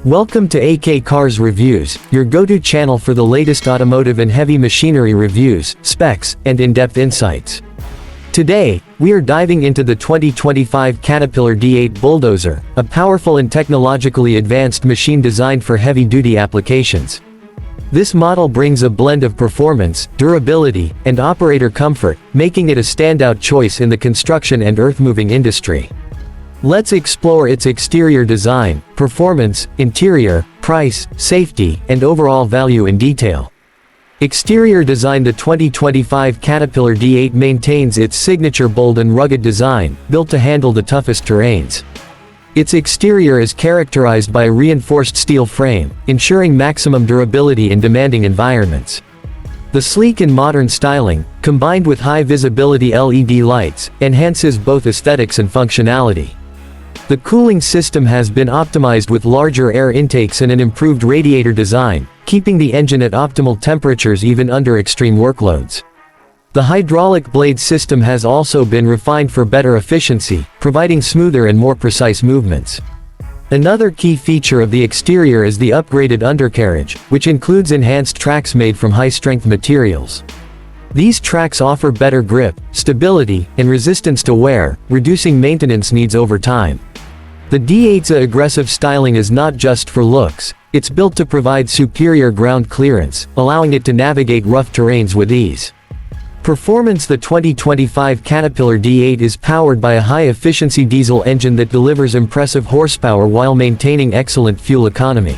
Welcome to AK Cars Reviews, your go-to channel for the latest automotive and heavy machinery reviews, specs, and in-depth insights. Today, we are diving into the 2025 Caterpillar D8 Bulldozer, a powerful and technologically advanced machine designed for heavy-duty applications. This model brings a blend of performance, durability, and operator comfort, making it a standout choice in the construction and earthmoving industry. Let's explore its exterior design, performance, interior, price, safety, and overall value in detail. Exterior design. The 2025 Caterpillar D8 maintains its signature bold and rugged design, built to handle the toughest terrains. Its exterior is characterized by a reinforced steel frame, ensuring maximum durability in demanding environments. The sleek and modern styling, combined with high-visibility LED lights, enhances both aesthetics and functionality. The cooling system has been optimized with larger air intakes and an improved radiator design, keeping the engine at optimal temperatures even under extreme workloads. The hydraulic blade system has also been refined for better efficiency, providing smoother and more precise movements. Another key feature of the exterior is the upgraded undercarriage, which includes enhanced tracks made from high-strength materials. These tracks offer better grip, stability, and resistance to wear, reducing maintenance needs over time. The D8's aggressive styling is not just for looks, it's built to provide superior ground clearance, allowing it to navigate rough terrains with ease. Performance. The 2025 Caterpillar D8 is powered by a high-efficiency diesel engine that delivers impressive horsepower while maintaining excellent fuel economy.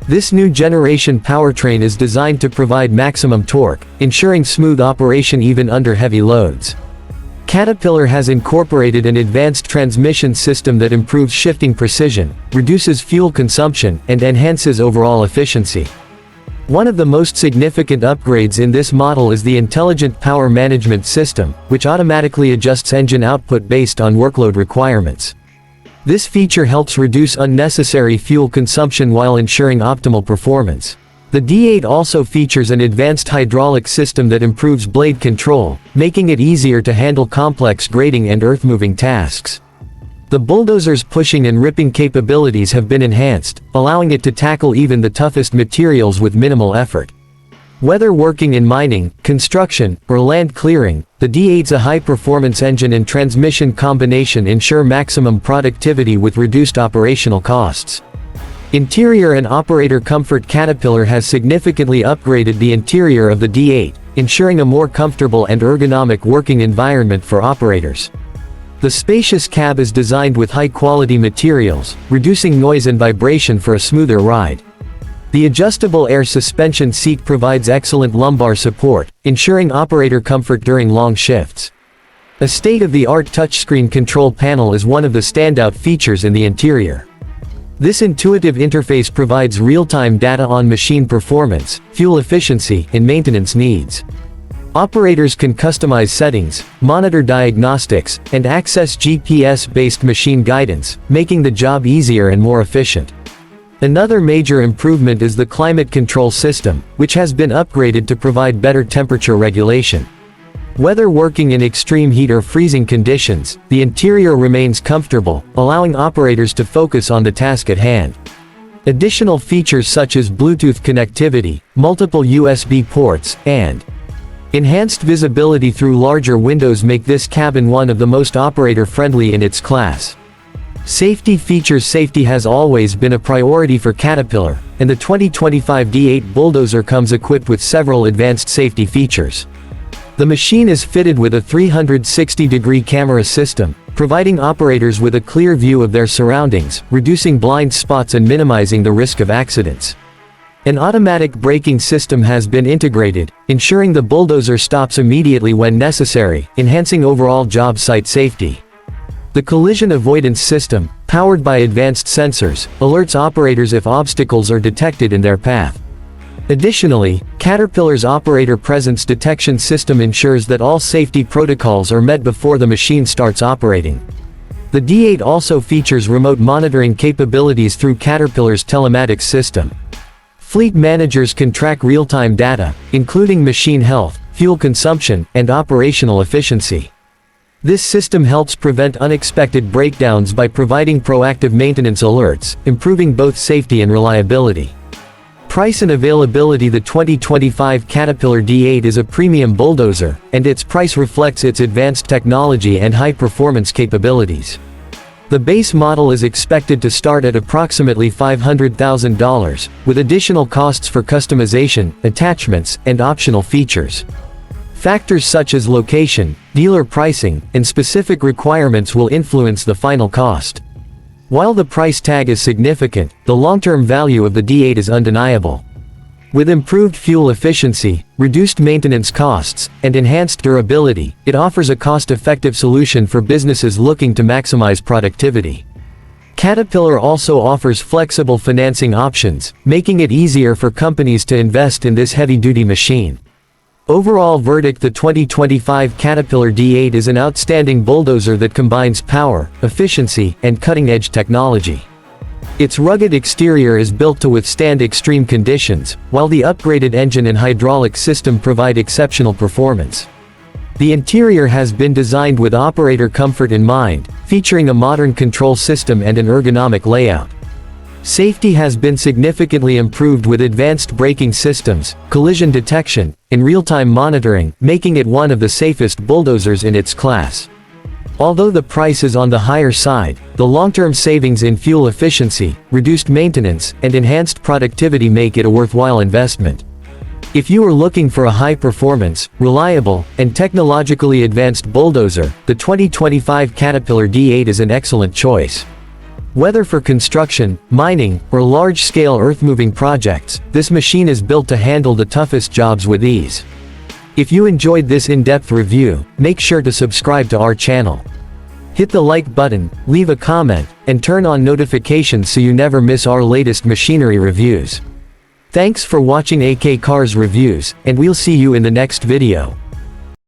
This new generation powertrain is designed to provide maximum torque, ensuring smooth operation even under heavy loads. Caterpillar has incorporated an advanced transmission system that improves shifting precision, reduces fuel consumption, and enhances overall efficiency. One of the most significant upgrades in this model is the intelligent power management system, which automatically adjusts engine output based on workload requirements. This feature helps reduce unnecessary fuel consumption while ensuring optimal performance. The D8 also features an advanced hydraulic system that improves blade control, making it easier to handle complex grading and earthmoving tasks. The bulldozer's pushing and ripping capabilities have been enhanced, allowing it to tackle even the toughest materials with minimal effort. Whether working in mining, construction, or land clearing, the D8's high-performance engine and transmission combination ensure maximum productivity with reduced operational costs. Interior and operator comfort. Caterpillar has significantly upgraded the interior of the D8, ensuring a more comfortable and ergonomic working environment for operators. The spacious cab is designed with high-quality materials, reducing noise and vibration for a smoother ride. The adjustable air suspension seat provides excellent lumbar support, ensuring operator comfort during long shifts. A state-of-the-art touchscreen control panel is one of the standout features in the interior. This intuitive interface provides real-time data on machine performance, fuel efficiency, and maintenance needs. Operators can customize settings, monitor diagnostics, and access GPS-based machine guidance, making the job easier and more efficient. Another major improvement is the climate control system, which has been upgraded to provide better temperature regulation. Whether working in extreme heat or freezing conditions, the interior remains comfortable, allowing operators to focus on the task at hand. Additional features such as Bluetooth connectivity, multiple USB ports, and enhanced visibility through larger windows make this cabin one of the most operator-friendly in its class. Safety features. Safety has always been a priority for Caterpillar, and the 2025 D8 Bulldozer comes equipped with several advanced safety features. The machine is fitted with a 360-degree camera system, providing operators with a clear view of their surroundings, reducing blind spots and minimizing the risk of accidents. An automatic braking system has been integrated, ensuring the bulldozer stops immediately when necessary, enhancing overall job site safety. The collision avoidance system, powered by advanced sensors, alerts operators if obstacles are detected in their path. Additionally, Caterpillar's operator presence detection system ensures that all safety protocols are met before the machine starts operating. The D8 also features remote monitoring capabilities through Caterpillar's telematics system. Fleet managers can track real-time data, including machine health, fuel consumption, and operational efficiency. This system helps prevent unexpected breakdowns by providing proactive maintenance alerts, improving both safety and reliability. Price and availability: the 2025 Caterpillar D8 is a premium bulldozer, and its price reflects its advanced technology and high-performance capabilities. The base model is expected to start at approximately $500,000, with additional costs for customization, attachments, and optional features. Factors such as location, dealer pricing, and specific requirements will influence the final cost. While the price tag is significant, the long-term value of the D8 is undeniable. With improved fuel efficiency, reduced maintenance costs, and enhanced durability, it offers a cost-effective solution for businesses looking to maximize productivity. Caterpillar also offers flexible financing options, making it easier for companies to invest in this heavy-duty machine. Overall verdict: the 2025 Caterpillar D8 is an outstanding bulldozer that combines power, efficiency, and cutting-edge technology. Its rugged exterior is built to withstand extreme conditions, while the upgraded engine and hydraulic system provide exceptional performance. The interior has been designed with operator comfort in mind, featuring a modern control system and an ergonomic layout. Safety has been significantly improved with advanced braking systems, collision detection, and real-time monitoring, making it one of the safest bulldozers in its class. Although the price is on the higher side, the long-term savings in fuel efficiency, reduced maintenance, and enhanced productivity make it a worthwhile investment. If you are looking for a high-performance, reliable, and technologically advanced bulldozer, the 2025 Caterpillar D8 is an excellent choice. Whether for construction, mining, or large-scale earth-moving projects, this machine is built to handle the toughest jobs with ease. If you enjoyed this in-depth review, make sure to subscribe to our channel. Hit the like button, leave a comment, and turn on notifications so you never miss our latest machinery reviews. Thanks for watching AK Cars Reviews, and we'll see you in the next video.